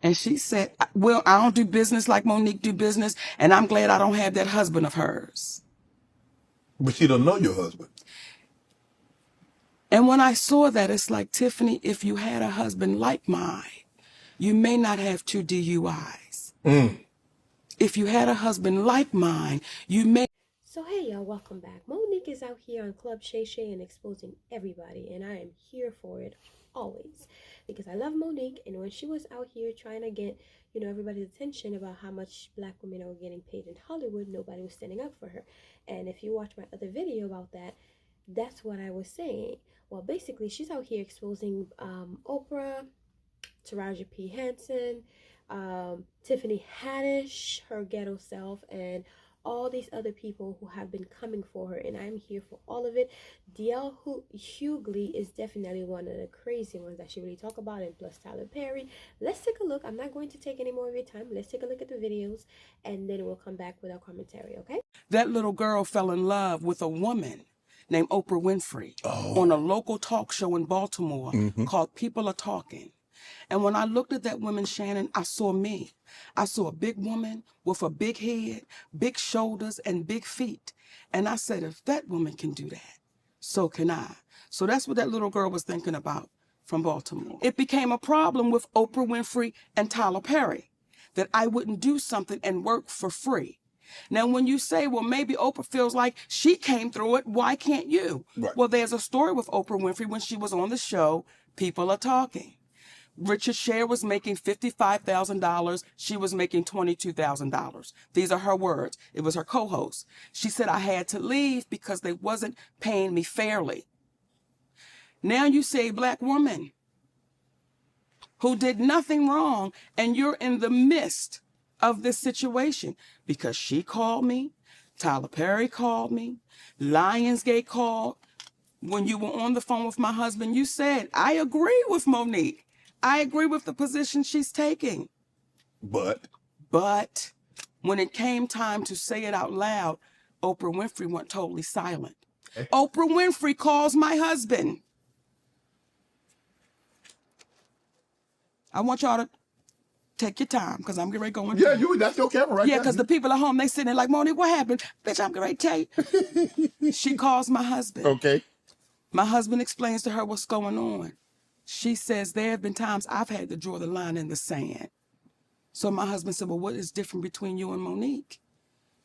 And she said, well, I don't do business like Monique do business, and I'm glad I don't have that husband of hers. But she don't know your husband. And when I saw that, it's like, Tiffany, if you had a husband like mine, you may not have 2 DUIs. If you had a husband like mine, you may. So hey y'all, welcome back. Monique is out here on Club Shay and exposing everybody, and I am here for it always because I love Monique. And when she was out here trying to get, everybody's attention about how much black women are getting paid in Hollywood, nobody was standing up for her. And if you watch my other video about that, that's what I was saying. Well, basically, she's out here exposing Oprah, Taraji P. Henson, Tiffany Haddish, her ghetto self, and all these other people who have been coming for her, and I'm here for all of it. DL Hughley is definitely one of the crazy ones that she really talk about, and plus Tyler Perry. Let's take a look. I'm not going to take any more of your time. Let's take a look at the videos, and then we'll come back with our commentary, okay? That little girl fell in love with a woman named Oprah Winfrey on a local talk show in Baltimore called People Are Talking. And when I looked at that woman, Shannon, I saw me. I saw a big woman with a big head, big shoulders, and big feet. And I said, if that woman can do that, so can I. So that's what that little girl was thinking about from Baltimore. It became a problem with Oprah Winfrey and Tyler Perry, that I wouldn't do something and work for free. Now, when you say, well, maybe Oprah feels like she came through it, why can't you? Right. Well, there's a story with Oprah Winfrey when she was on the show, People Are Talking. Richard Shay was making $55,000. She was making $22,000. These are her words. It was her co-host. She said, I had to leave because they wasn't paying me fairly. Now you say a black woman who did nothing wrong, and you're in the midst of this situation because she called me, Tyler Perry called me, Lionsgate called. When you were on the phone with my husband, you said, I agree with Monique. I agree with the position she's taking. But when it came time to say it out loud, Oprah Winfrey went totally silent. Oprah Winfrey calls my husband. I want y'all to take your time because I'm getting ready to go into Yeah, that's your camera right Yeah, there. because the people at home, they sitting there like, Monique, what happened? Bitch, I'm getting ready to tell you. She calls my husband. Okay. My husband explains to her what's going on. She says, there have been times I've had to draw the line in the sand. So my husband said, well, what is different between you and Monique?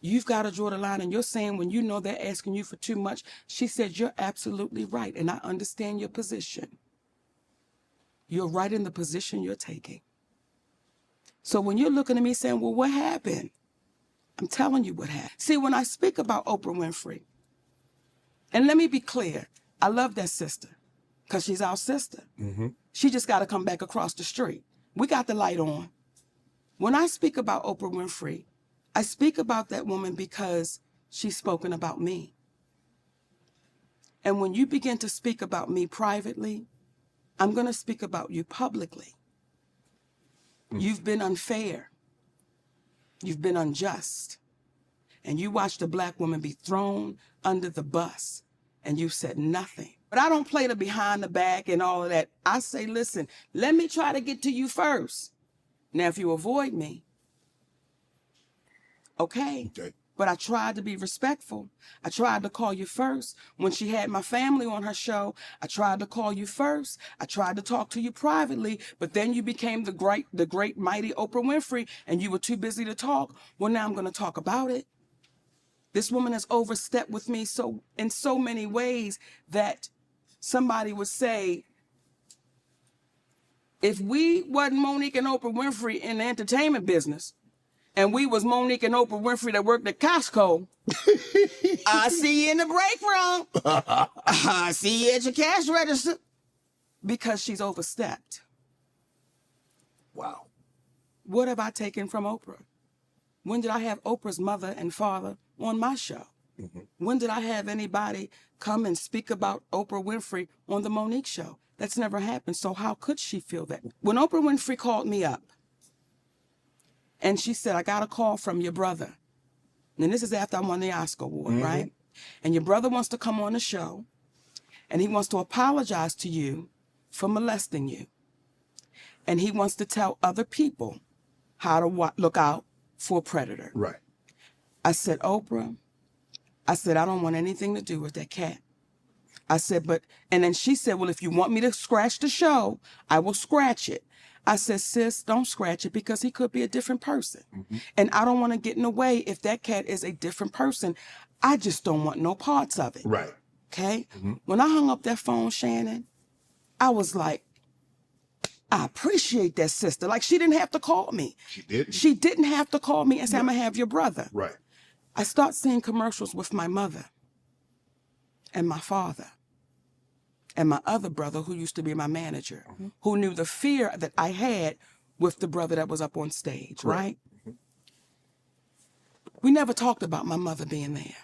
You've got to draw the line, and you're saying when you know they're asking you for too much. She said, you're absolutely right, and I understand your position. You're right in the position you're taking. So when you're looking at me saying, well, what happened? I'm telling you what happened. See, when I speak about Oprah Winfrey, and let me be clear, I love that sister. Because she's our sister. She just got to come back across the street. We got the light on. When I speak about Oprah Winfrey, I speak about that woman because she's spoken about me. And when you begin to speak about me privately, I'm going to speak about you publicly. You've been unfair. You've been unjust. And you watched a black woman be thrown under the bus, and you said nothing. But I don't play the behind the back and all of that. I say, listen, let me try to get to you first. Now, if you avoid me, okay. But I tried to be respectful. I tried to call you first. When she had my family on her show, I tried to call you first. I tried to talk to you privately, but then you became the great, mighty Oprah Winfrey, and you were too busy to talk. Well, now I'm going to talk about it. This woman has overstepped with me in so many ways that somebody would say, if we wasn't Monique and Oprah Winfrey in the entertainment business, and we was Monique and Oprah Winfrey that worked at Costco, I see you in the break room. I see you at your cash register. Because she's overstepped. Wow. What have I taken from Oprah? When did I have Oprah's mother and father on my show? When did I have anybody come and speak about Oprah Winfrey on the Monique show? That's never happened. So how could she feel that? When Oprah Winfrey called me up and she said, I got a call from your brother. And this is after I won the Oscar award, right? And your brother wants to come on the show and he wants to apologize to you for molesting you. and he wants to tell other people how to look out for a predator. Right. I said, Oprah, I said, I don't want anything to do with that cat. I said, and then she said, well, if you want me to scratch the show, I will scratch it. I said, sis, don't scratch it because he could be a different person. And I don't want to get in the way if that cat is a different person. I just don't want no parts of it. Right. Okay? When I hung up that phone, Shannon, I was like, I appreciate that sister. Like, she didn't have to call me. She didn't? She didn't have to call me and say, I'm going to have your brother. Right. I start seeing commercials with my mother and my father and my other brother who used to be my manager, who knew the fear that I had with the brother that was up on stage, right? We never talked about my mother being there.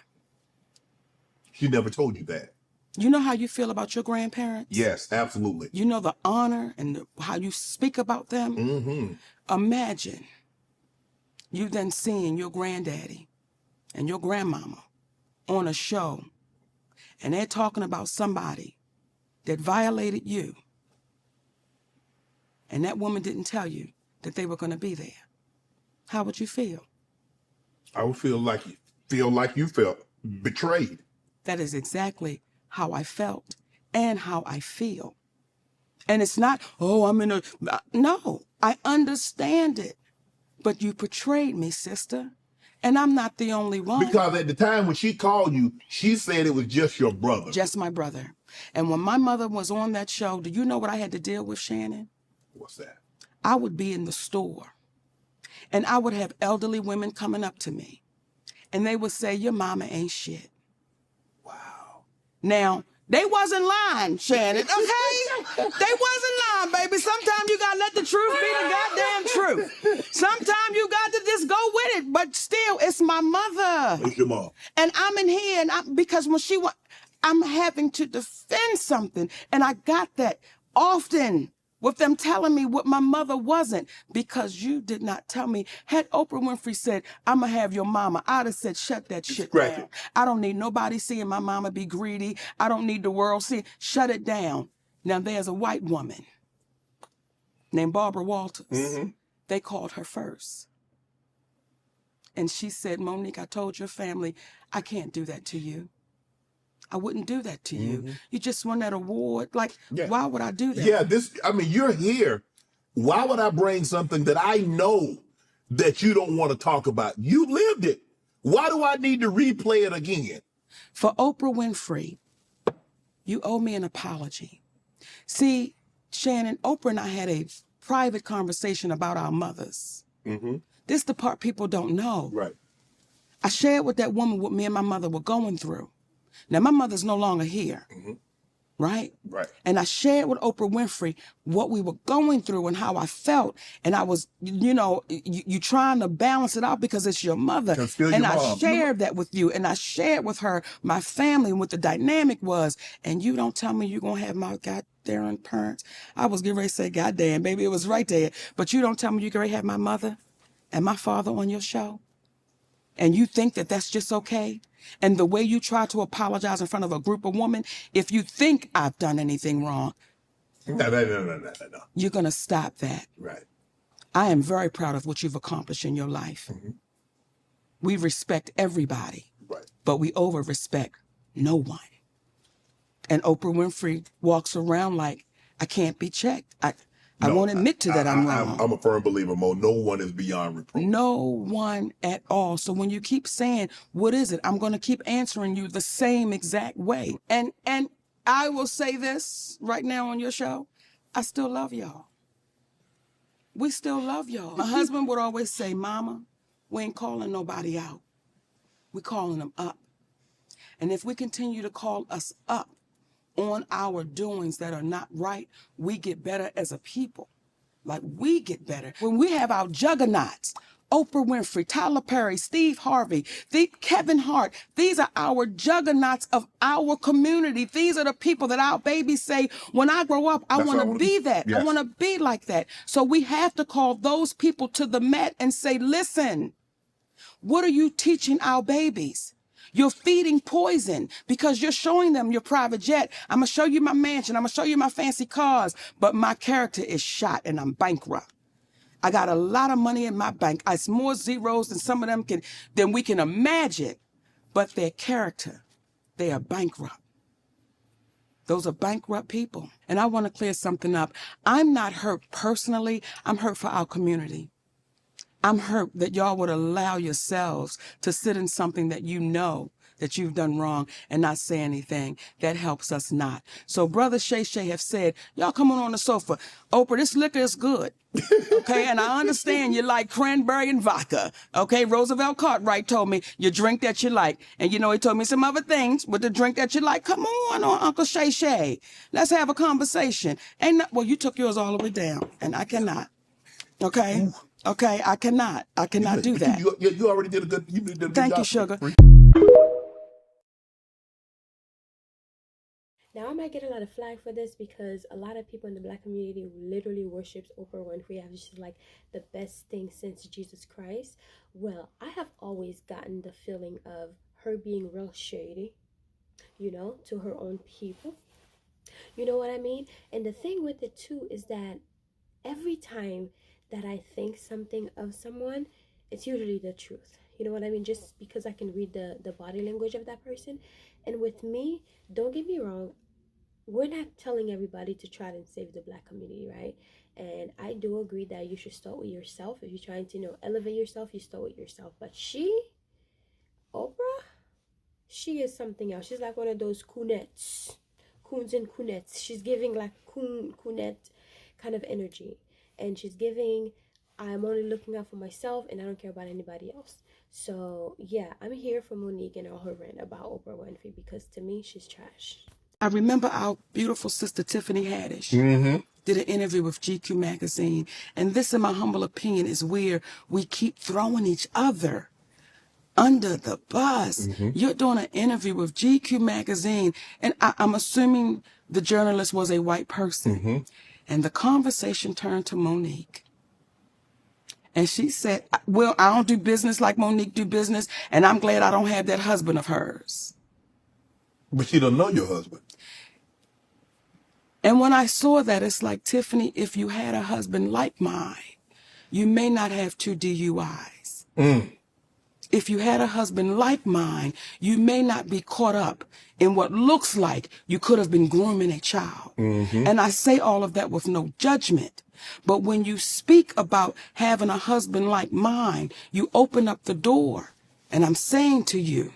She never told you that. You know how you feel about your grandparents? Yes, absolutely. You know the honor and how you speak about them? Imagine you then seeing your granddaddy and your grandmama on a show, and they're talking about somebody that violated you, and that woman didn't tell you that they were going to be there. How would you feel? I would feel like you felt betrayed. That is exactly how I felt and how I feel. And it's not, oh, I'm in a... No, I understand it. But you betrayed me, sister. And I'm not the only one. Because at the time when she called you, she said it was just your brother. Just my brother. And when my mother was on that show, do you know what I had to deal with, Shannon? What's that? I would be in the store, and I would have elderly women coming up to me, and they would say, your mama ain't shit. Wow. Now, they wasn't lying, Shannon, okay? They wasn't lying, baby. Sometimes you gotta let the truth be the goddamn truth. Sometimes you got to just go with it, but still, it's my mother. It's your mom. And I'm in here, and because when I'm having to defend something, and I got that often with them telling me what my mother wasn't, because you did not tell me. Had Oprah Winfrey said, I'm going to have your mama, I'd have said, shut that shit down. I don't need nobody seeing my mama be greedy. I don't need the world seeing. Shut it down. Now, there's a white woman named Barbara Walters. They called her first. And she said, Monique, I told your family, I can't do that to you. I wouldn't do that to you. You just won that award. Like, why would I do that? Yeah, you're here. Why would I bring something that I know that you don't want to talk about? You lived it. Why do I need to replay it again? For Oprah Winfrey, you owe me an apology. See, Shannon, Oprah and I had a private conversation about our mothers. This is the part people don't know. Right. I shared with that woman what me and my mother were going through. Now, my mother's no longer here, right? Right. And I shared with Oprah Winfrey what we were going through and how I felt. And I was, you trying to balance it out because it's your mother. And I shared that with you. And I shared with her my family and what the dynamic was. And you don't tell me you're going to have my goddamn parents. I was getting ready to say, goddamn, baby, it was right there. But you don't tell me you're going to have my mother and my father on your show. And you think that that's just okay? And the way you try to apologize in front of a group of women, if you think I've done anything wrong, no. You're going to stop that. Right. I am very proud of what you've accomplished in your life. We respect everybody, but we over-respect no one. And Oprah Winfrey walks around like, I can't be checked. I won't admit to that I'm wrong. I'm a firm believer, Mo. No one is beyond reproach. No one at all. So when you keep saying, what is it? I'm going to keep answering you the same exact way. And I will say this right now on your show. I still love y'all. We still love y'all. My husband would always say, Mama, we ain't calling nobody out. We're calling them up. And if we continue to call us up on our doings that are not right, we get better as a people. Like, we get better. When we have our juggernauts, Oprah Winfrey, Tyler Perry, Steve Harvey, Kevin Hart, these are our juggernauts of our community. These are the people that our babies say, when I grow up, I want to be that. Yes. I want to be like that. So we have to call those people to the mat and say, listen, what are you teaching our babies? You're feeding poison because you're showing them your private jet. I'm going to show you my mansion. I'm going to show you my fancy cars. But my character is shot and I'm bankrupt. I got a lot of money in my bank. It's more zeros than some of them than we can imagine. But their character, they are bankrupt. Those are bankrupt people. And I want to clear something up. I'm not hurt personally. I'm hurt for our community. I'm hurt that y'all would allow yourselves to sit in something that you know that you've done wrong and not say anything. That helps us not. So Brother Shay have said, y'all come on the sofa. Oprah, this liquor is good. Okay, and I understand you like cranberry and vodka. Okay, Roosevelt Cartwright told me you drink that you like. And you know, he told me some other things with the drink that you like. Come on, Uncle Shay. Let's have a conversation. Well, you took yours all the way down, and I cannot. Okay? Okay, I cannot do that. You already did a good, you did a good Thank job. you, sugar. Now, I might get a lot of flack for this because a lot of people in the Black community literally worships Oprah Winfrey as she's like the best thing since Jesus Christ. Well, I have always gotten the feeling of her being real shady, you know, to her own people. You know what I mean? And the thing with it too is that every time that I think something of someone, it's usually the truth. You know what I mean? Just because I can read the body language of that person. And with me, don't get me wrong, we're not telling everybody to try to save the Black community, right? And I do agree that you should start with yourself. If you're trying to, you know, elevate yourself, you start with yourself. But Oprah, she is something else. She's like one of those coons and coonettes. She's giving like coonette kind of energy. And she's giving, I'm only looking out for myself and I don't care about anybody else. So yeah, I'm here for Monique and all her rant about Oprah Winfrey because to me, she's trash. I remember our beautiful sister Tiffany Haddish did an interview with GQ magazine. And this, in my humble opinion, is where we keep throwing each other under the bus. You're doing an interview with GQ magazine, and I'm assuming the journalist was a white person. And the conversation turned to Monique. And she said, well, I don't do business like Monique do business, and I'm glad I don't have that husband of hers. But she don't know your husband. And when I saw that, it's like, Tiffany, if you had a husband like mine, you may not have 2 DUIs. If you had a husband like mine, you may not be caught up in what looks like you could have been grooming a child. And I say all of that with no judgment. But when you speak about having a husband like mine, you open up the door. And I'm saying to you,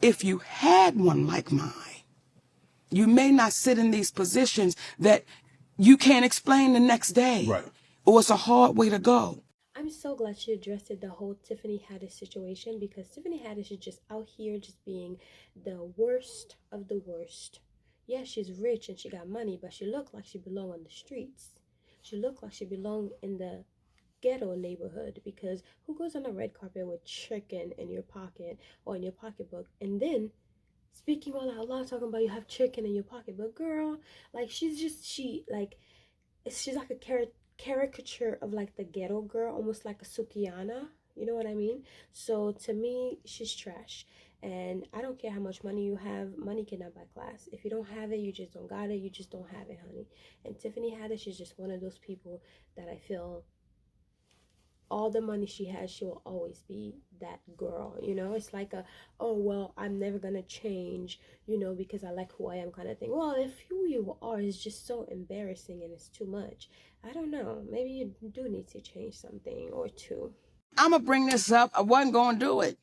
if you had one like mine, you may not sit in these positions that you can't explain the next day. Right. Or it's a hard way to go. I'm so glad she addressed the whole Tiffany Haddish situation because Tiffany Haddish is just out here just being the worst of the worst. Yeah, she's rich and she got money, but she looked like she belonged on the streets. She looked like she belonged in the ghetto neighborhood because who goes on a red carpet with chicken in your pocket or in your pocketbook and then speaking all out loud talking about you have chicken in your pocketbook? Girl, like she's like a caricature of like the ghetto girl, almost like a Sukiana, you know what I mean? So to me, she's trash. And I don't care how much money you have, money cannot buy class. If you don't have it, you just don't got it, you just don't have it, honey. And Tiffany Haddish is just one of those people that I feel all the money she has, she will always be that girl, you know? It's like oh, well, I'm never gonna change, you know, because I like who I am kind of thing. Well, if who you are is just so embarrassing and it's too much, I don't know. Maybe you do need to change something or two. I'm going to bring this up. I wasn't going to do it.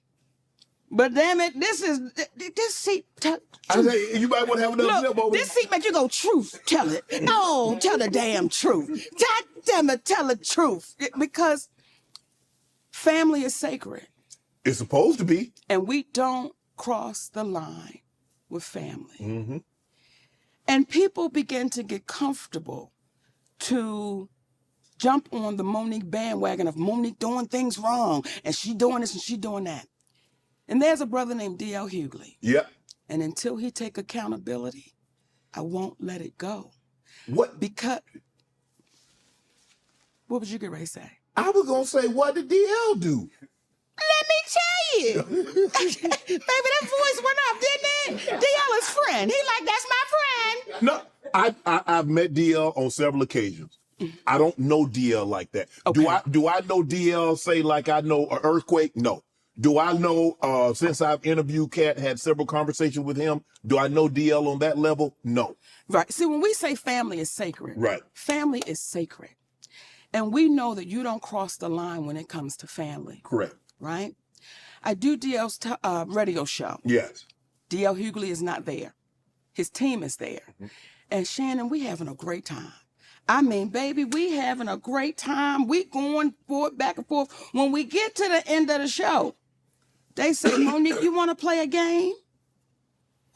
But damn it, this seat. I say, you might want to have another sip over. This seat make you go, truth, tell it. No, tell the damn truth. God damn it, tell the truth. Because family is sacred. It's supposed to be. And we don't cross the line with family. And people begin to get comfortable to jump on the Monique bandwagon of Monique doing things wrong and she doing this and she doing that. And there's a brother named D.L. Hughley. Yep. And until he take accountability, I won't let it go. What? Because, what would you get ready to say? I was going to say, what did DL do? Let me tell you. Baby, that voice went up, didn't it? DL is friend. He like, that's my friend. No, I've met DL on several occasions. I don't know DL like that. Okay. Do I know DL say like I know an earthquake? No. Do I know since I've interviewed Cat, had several conversations with him, do I know DL on that level? No. Right. See, when we say family is sacred, Right. Family is sacred. And we know that you don't cross the line when it comes to family. Correct. Right? I do DL's radio show. Yes. DL Hughley is not there. His team is there. Mm-hmm. And Shannon, we having a great time. I mean, baby, we having a great time. We going forward, back and forth. When we get to the end of the show, they say, Monique, you want to play a game?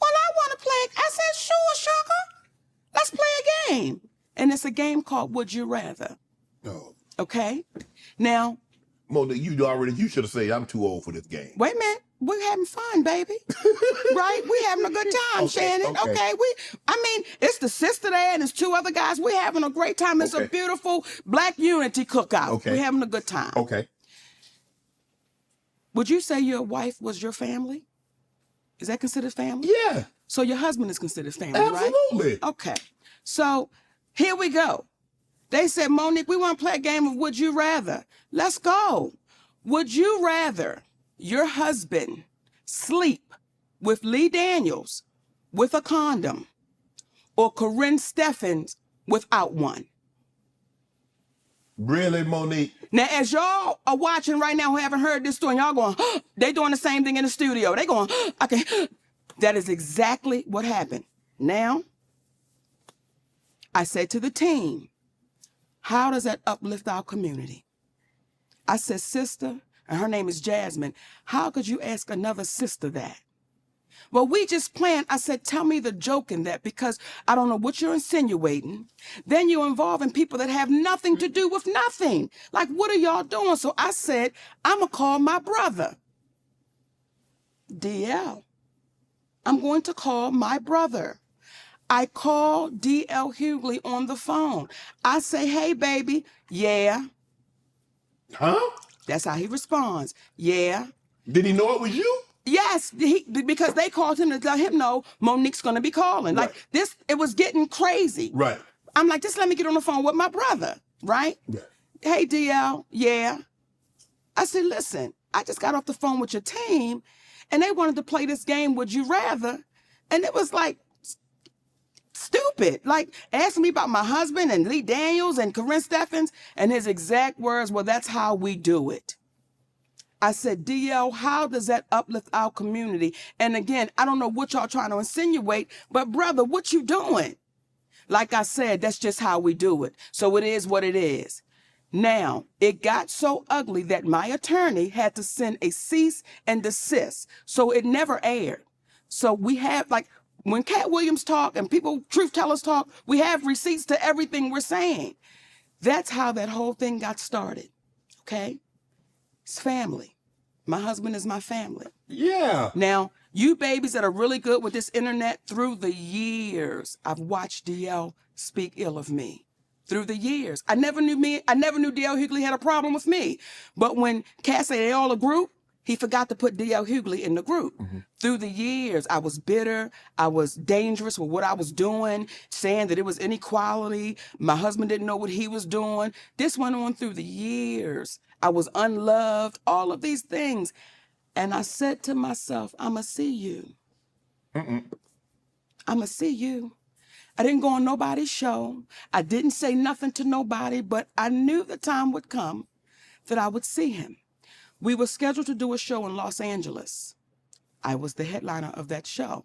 Well, I want to play. I said, sure, sugar. Let's play a game. And it's a game called Would You Rather. No. Okay? Now, Monique, you should have said I'm too old for this game. wait a minute. We're having fun, baby. Right? We having a good time, Okay, Shannon. okay. It's the sister there and there's two other guys. We're having a great time. It's a Okay. beautiful Black unity cookout. Okay. We're having a good time. Okay. Would you say your wife was your family? Is that considered family? Yeah. So your husband is considered family, right? Absolutely. Okay. So here we go. They said, Monique, we want to play a game of Would You Rather. Let's go. Would you rather your husband sleep with Lee Daniels with a condom or Corinne Steffens without one? Really, Monique? Now, as y'all are watching right now who haven't heard this story, y'all going, they doing the same thing in the studio. They going, okay. That is exactly what happened. Now, I said to the team, how does that uplift our community? I said, sister, and her name is Jasmine, how could you ask another sister that? Well, we just planned. I said, tell me the joke in that, because I don't know what you're insinuating. Then you're involving people that have nothing to do with nothing. Like, what are y'all doing? So I said, I'm going to call my brother. DL. I'm going to call my brother. I call DL Hughley on the phone. I say, hey, baby. Yeah. Huh? That's how he responds. Yeah. Did he know it was you? Yes, because they called him to let him know Monique's going to be calling. Right. Like this, it was getting crazy. Right. I'm like, just let me get on the phone with my brother, right? Yeah. Hey, DL, yeah. I said, listen, I just got off the phone with your team, and they wanted to play this game, Would You Rather? And it was like, stupid. Like, asking me about my husband and Lee Daniels and Corinne Steffens, and his exact words, well, that's how we do it. I said, DL, how does that uplift our community? And again, I don't know what y'all trying to insinuate, but brother, what you doing? Like I said, that's just how we do it. So it is what it is. Now, it got so ugly that my attorney had to send a cease and desist. So it never aired. So we have, like, when Cat Williams talk and people, truth tellers talk, we have receipts to everything we're saying. That's how that whole thing got started. Okay? It's family. My husband is my family. Yeah. Now, you babies that are really good with this internet, through the years, I've watched DL speak ill of me. Through the years. I never knew DL Hughley had a problem with me. But when Cat said they all a group, he forgot to put DL Hughley in the group. Mm-hmm. Through the years, I was bitter. I was dangerous with what I was doing, saying that it was inequality. My husband didn't know what he was doing. This went on through the years. I was unloved, all of these things. And I said to myself, I'ma see you. I'ma see you. I didn't go on nobody's show. I didn't say nothing to nobody, but I knew the time would come that I would see him. We were scheduled to do a show in Los Angeles. I was the headliner of that show.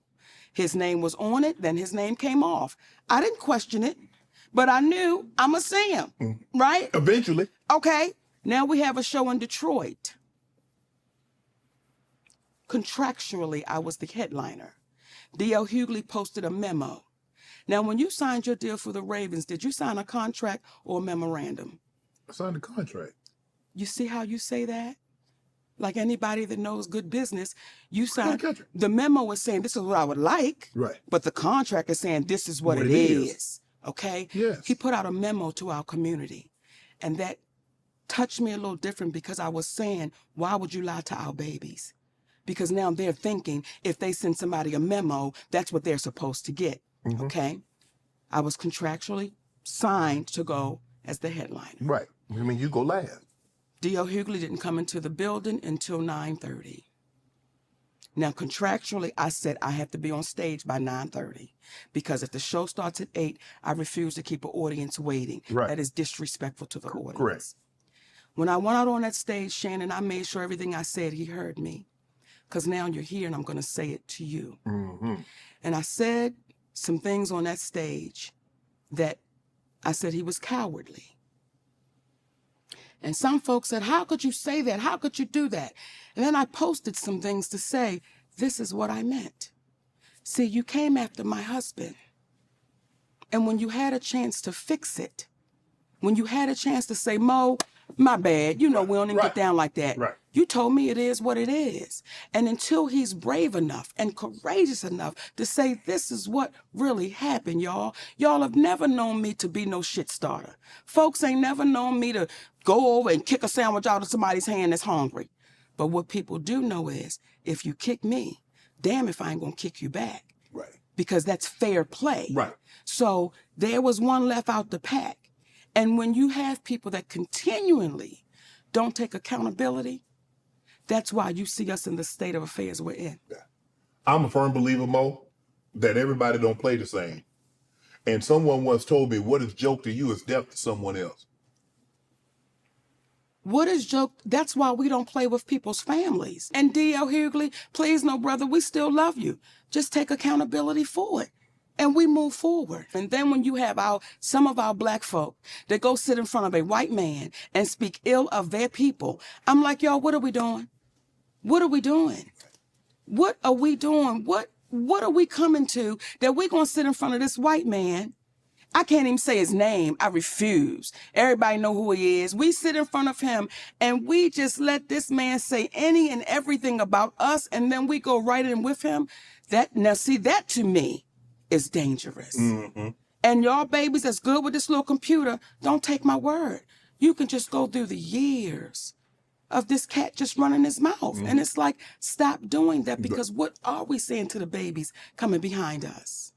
His name was on it, then his name came off. I didn't question it, but I knew I'ma see him, right? Eventually. Okay, now we have a show in Detroit. Contractually, I was the headliner. DL Hughley posted a memo. Now, when you signed your deal for the Ravens, did you sign a contract or a memorandum? I signed a contract. You see how you say that? Like anybody that knows good business, you sign. The memo is saying this is what I would like, right? But the contract is saying this is what it is. Okay? Yes. He put out a memo to our community, and that touched me a little different because I was saying, why would you lie to our babies? Because now they're thinking if they send somebody a memo, that's what they're supposed to get. Okay? I was contractually signed to go as the headliner. Right. I mean, you go last. D.L. Hughley didn't come into the building until 9:30. Now, contractually, I said I have to be on stage by 9:30 because if the show starts at 8, I refuse to keep an audience waiting. Right. That is disrespectful to the audience. Correct. When I went out on that stage, Shannon, I made sure everything I said, he heard me. Because now you're here and I'm going to say it to you. And I said some things on that stage that I said he was cowardly. And some folks said, how could you say that? How could you do that? And then I posted some things to say, this is what I meant. See, you came after my husband. And when you had a chance to fix it, when you had a chance to say, Mo, my bad, you know, we don't even get down like that. Right. You told me it is what it is. And until he's brave enough and courageous enough to say, this is what really happened, y'all. Y'all have never known me to be no shit starter. Folks ain't never known me to go over and kick a sandwich out of somebody's hand that's hungry. But what people do know is, if you kick me, damn if I ain't gonna kick you back. Right. Because that's fair play. Right. So there was one left out the pack. And when you have people that continually don't take accountability, that's why you see us in the state of affairs we're in. I'm a firm believer, Mo, that everybody don't play the same. And someone once told me, what is joke to you is death to someone else. What is joke? That's why we don't play with people's families. And D.L. Hughley, please, no, brother, we still love you. Just take accountability for it. And we move forward. And then when you have some of our black folk that go sit in front of a white man and speak ill of their people, I'm like, y'all, what are we doing? What are we doing? What are we doing? What are we coming to that we're going to sit in front of this white man? I can't even say his name. I refuse. Everybody know who he is. We sit in front of him and we just let this man say any and everything about us, and then we go right in with him. Now see, that to me is dangerous. And y'all babies that's good with this little computer, don't take my word. You can just go through the years of this cat just running his mouth. And it's like, stop doing that, because what are we saying to the babies coming behind us?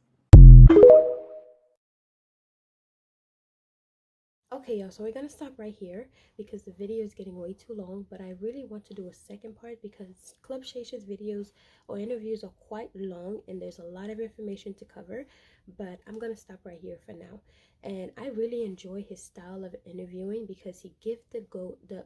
Okay, y'all, so we're gonna stop right here because the video is getting way too long, but I really want to do a second part because Club Shay's videos or interviews are quite long and there's a lot of information to cover, but I'm gonna stop right here for now. And I really enjoy his style of interviewing because he gives the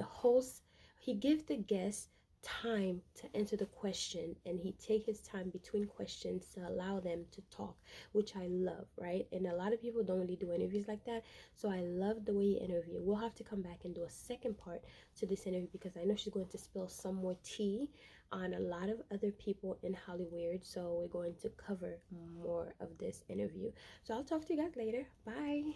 host, he gives the guests time to answer the question, and he take his time between questions to allow them to talk, which I love, right? And a lot of people don't really do interviews like that, so I love the way he interview. We'll have to come back and do a second part to this interview because I know she's going to spill some more tea on a lot of other people in Hollywood, so we're going to cover more of this interview. So I'll talk to you guys later. Bye.